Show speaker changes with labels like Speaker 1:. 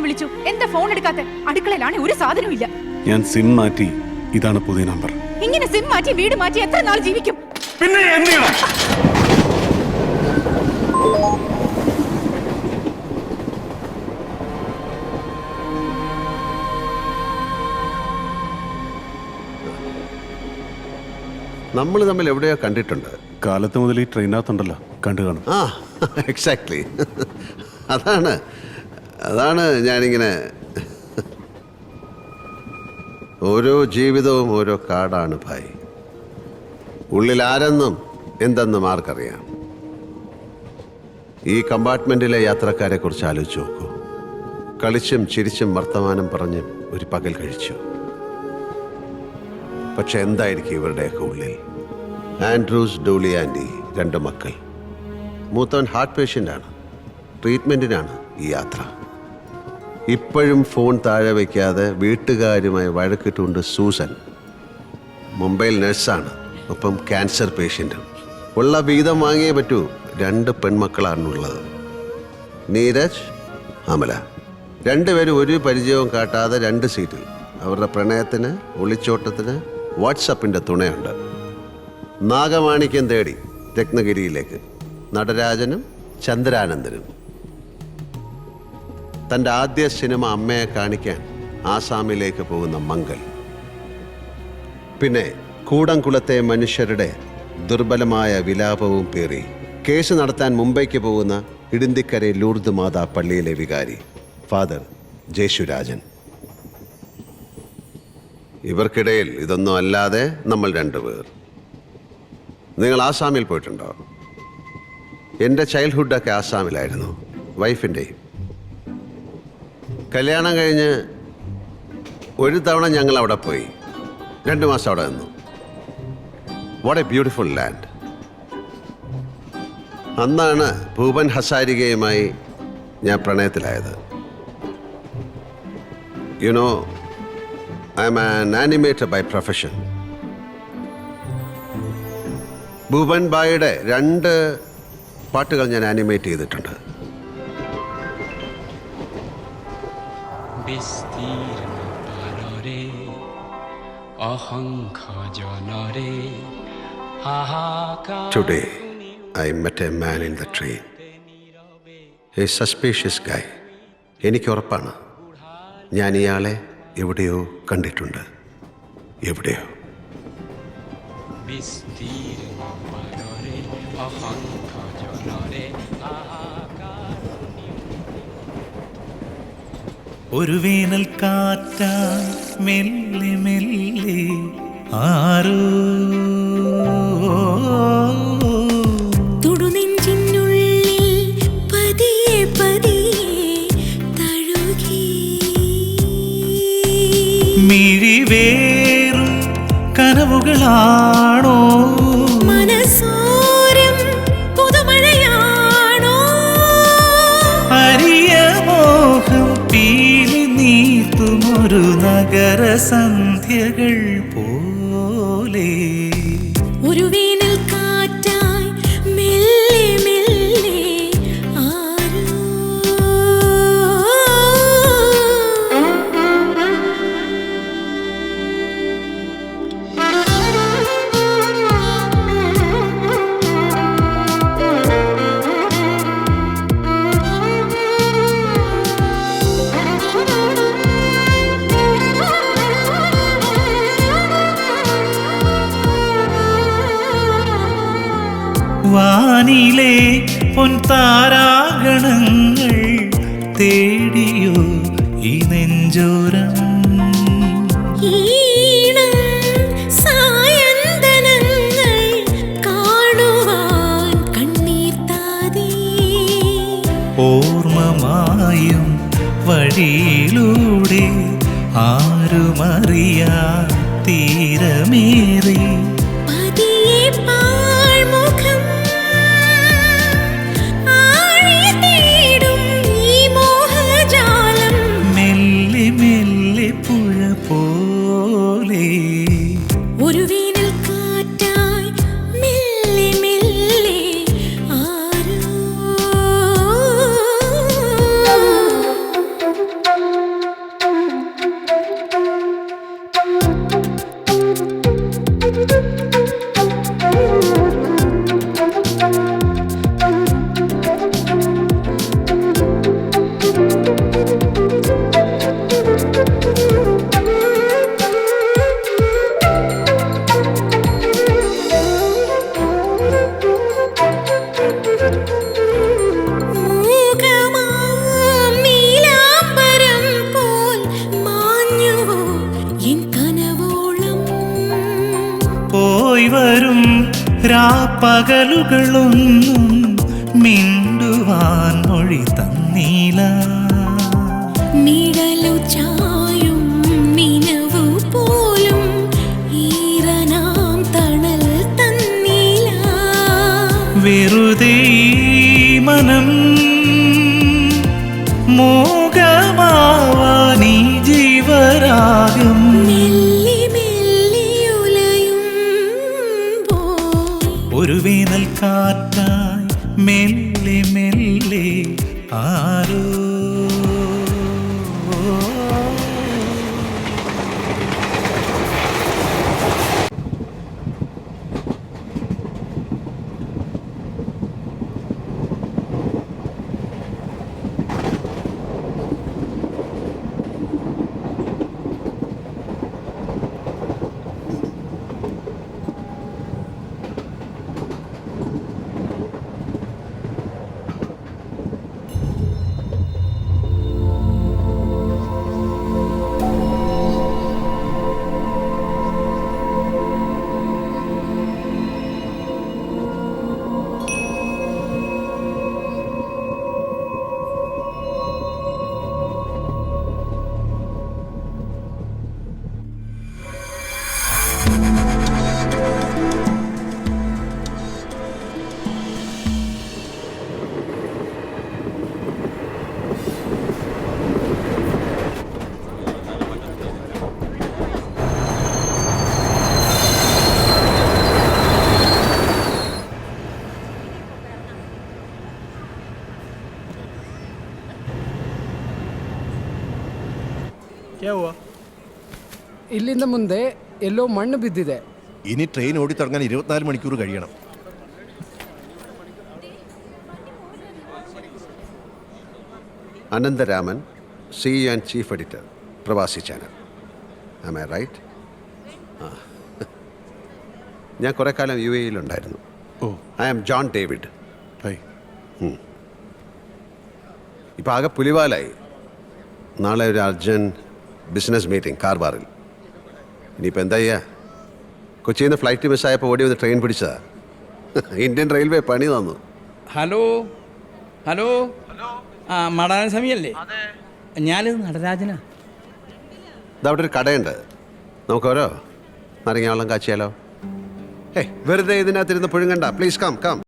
Speaker 1: വിളിച്ചു, എന്താ ഫോൺ എടുക്കാത്ത? അടുക്കളയിലാണ് ഒരു സാധനവും ഇല്ല.
Speaker 2: ഞാൻ സിം മാറ്റി, ഇതാണ് പുതിയ നമ്പർ.
Speaker 1: ഇങ്ങനെ സിം മാറ്റി വീട് മാറ്റി എത്ര നാൾ ജീവിക്കും?
Speaker 2: പിന്നെ എന്തിനാ?
Speaker 3: നമ്മൾ തമ്മിൽ എവിടെയോ കണ്ടിട്ടുണ്ട്.
Speaker 2: കാലത്ത് മുതൽ ഈ ട്രെയിനകത്തുണ്ടല്ലോ, കണ്ടു കാണും.
Speaker 3: ആ, എക്സാക്ട്ലി. അതാണ് ഞാനിങ്ങനെ, ഓരോ ജീവിതവും ഓരോ കാടാണ് ഭായ്. ഉള്ളിൽ ആരെന്നും എന്തെന്നും ആർക്കറിയാം. ഈ കമ്പാർട്ട്മെന്റിലെ യാത്രക്കാരെ കുറിച്ച് ആലോചിച്ച് നോക്കൂ. കളിച്ചും ചിരിച്ചും വർത്തമാനം പറഞ്ഞും ഒരു പകൽ കഴിച്ചു. പക്ഷെ എന്തായിരിക്കും ഇവരുടെയൊക്കെ ഉള്ളിൽ? ആൻഡ്രൂസ്, ഡൂളി ആൻഡി, 2 മക്കൾ. മൂത്തവൻ ഹാർട്ട് പേഷ്യൻ്റാണ്. ട്രീറ്റ്മെൻറ്റിനാണ് ഈ യാത്ര. ഇപ്പോഴും ഫോൺ താഴെ വയ്ക്കാതെ വീട്ടുകാരുമായി വഴക്കിട്ടുകൊണ്ട് സൂസൻ. മുംബൈയിൽ നഴ്സാണ്, ഒപ്പം ക്യാൻസർ പേഷ്യൻറ്റും. ഉള്ള വീതം വാങ്ങിയേ പറ്റൂ. 2 പെൺമക്കളാണുള്ളത്, നീരജ്, അമല. 2 പേരും ഒരു പരിചയവും കാട്ടാതെ 2 സീറ്റിൽ. അവരുടെ പ്രണയത്തിന്, ഒളിച്ചോട്ടത്തിന് വാട്സപ്പിൻ്റെ തുണയുണ്ട്. നാഗമാണിക്യം തേടി രത്നഗിരിയിലേക്ക് നടരാജനും ചന്ദ്രാനന്ദനും. തൻ്റെ ആദ്യ സിനിമ അമ്മയെ കാണിക്കാൻ ആസാമിലേക്ക് പോകുന്ന മംഗൽ. പിന്നെ കൂടംകുളത്തെ മനുഷ്യരുടെ ദുർബലമായ വിലാപവും പേറി കേസ് നടത്താൻ മുംബൈക്ക് പോകുന്ന ഇടിന്തിക്കരെ ലൂർദ് മാതാ പള്ളിയിലെ വികാരി ഫാദർ ജേശുരാജൻ. ഇവർക്കിടയിൽ ഇതൊന്നും അല്ലാതെ നമ്മൾ 2 പേർ. നിങ്ങൾ ആസാമിൽ പോയിട്ടുണ്ടോ? എൻ്റെ ചൈൽഡ്ഹുഡൊക്കെ ആസാമിലായിരുന്നു, വൈഫിൻ്റെയും. കല്യാണം കഴിഞ്ഞ് ഒരു തവണ ഞങ്ങൾ അവിടെ പോയി, 2 മാസം അവിടെ നിന്നു. What a beautiful land. അന്നാണ് ഭൂപൻ ഹസാരികയുമായി ഞാൻ പ്രണയത്തിലായത്. You know, I am an animator by profession. Bhupen ബായിയുടെ 2 പാട്ടുകൾ ഞാൻ ആനിമേറ്റ് ചെയ്തിട്ടുണ്ട്. Today, I met a man in the train. A suspicious guy. എനിക്ക് ഉറപ്പാണ്, ഞാൻ ഇയാളെ എവിടെയോ കണ്ടിട്ടുണ്ട്, എവിടെയോ.
Speaker 4: ഒരു വേനൽ കാറ്റാ മെല്ലെ മെല്ലെ ആരോ
Speaker 5: തുടുനെഞ്ചിനുള്ളിൽ പതിയെ പതിയെ തഴുകി.
Speaker 4: മിഴിവേറും കനവുകളാണോ?
Speaker 5: മനസോരം പുതുമഴയാണോ?
Speaker 4: അരിയ മോഹം പീലി നീർത്തുമൊരു നഗര സന്ധ്യകൾ പോലെ.
Speaker 5: ഒരു വേനൽ കാറ്റായി മെല്ലെ മെല്ലെ ആരോ.
Speaker 4: വാനിലെ പൊൻതാരാഗണങ്ങൾ തേടിയോ ഈ നെഞ്ചോരം?
Speaker 5: ഈണം സായന്തനങ്ങൾ കാണുവാൻ കണ്ണീർ താതി.
Speaker 4: ഓർമ്മമായും വഴിയിലൂടെ ആരുമറിയാ തീരമേറി.
Speaker 5: പതിയെ പാഴ്മുഖം ആഴി തേടും ഈ മോഹജാലം.
Speaker 4: മെല്ലെ മെല്ലെ പുഴ പോലെ.
Speaker 5: ഒരു വേനൽ കാറ്റായി മെല്ലെ മെല്ലെ ആരോ.
Speaker 4: പോയി വരും രാപ്പകലുകളൊന്നും മിണ്ടുവാൻ മൊഴി തന്നീല.
Speaker 5: നിഴലു ചായും നിനവു പോലും ഈറനാം തണൽ തന്നീല.
Speaker 4: വെറുതെ ഈ മനം മോഹമാവാനീ ജീവരാഗം.
Speaker 5: മെല്ലെ മെല്ലെ ഉലയുമ്പോൾ
Speaker 4: ഒരു വേനൽ കാറ്റായി മെല്ലെ മെല്ലെ ആരോ.
Speaker 6: ಇಲ್ಲಿಂದ ಮುಂದೆ ಎಲ್ಲೋ ಮಣ್ಣು ಬಿದ್ದಿದೆ.
Speaker 7: ഇനി ട്രെയിൻ ഓടിത്തുടങ്ങാൻ 24 മണിക്കൂർ കഴിയണം.
Speaker 3: Anantharaman, CEO and chief editor, Pravasi channel. Am I right? ഞാൻ കുറേ കാലം UAE-യിലുണ്ടായിരുന്നു.
Speaker 2: Oh,
Speaker 3: I am John David.
Speaker 2: Hi.
Speaker 3: ഇപ്പം ആകെ പുലിവാലായി. നാളെ ഒരു അർജൻറ്റ് ബിസിനസ് മീറ്റിംഗ് കാർബാറിൽ. ഇനിയിപ്പോൾ എന്താ ചെയ്യുക? കൊച്ചിയിൽ നിന്ന് ഫ്ലൈറ്റ് മിസ്സായപ്പോൾ ഓടി വന്ന് ട്രെയിൻ പിടിച്ചതാ. ഇന്ത്യൻ റെയിൽവേ പണി തന്നു.
Speaker 8: ഹലോ ഹലോ ആ മടാന സമയല്ലേ? ഞാനിത് നടരാജനാ.
Speaker 3: ഇതവിടെ ഒരു കടയുണ്ട്, നമുക്കോരോ നാരങ്ങ വെള്ളം കാച്ചിയാലോ? വെറുതെ ഇതിനകത്തിരുന്ന് പുഴുങ്ങണ്ട. Please come come.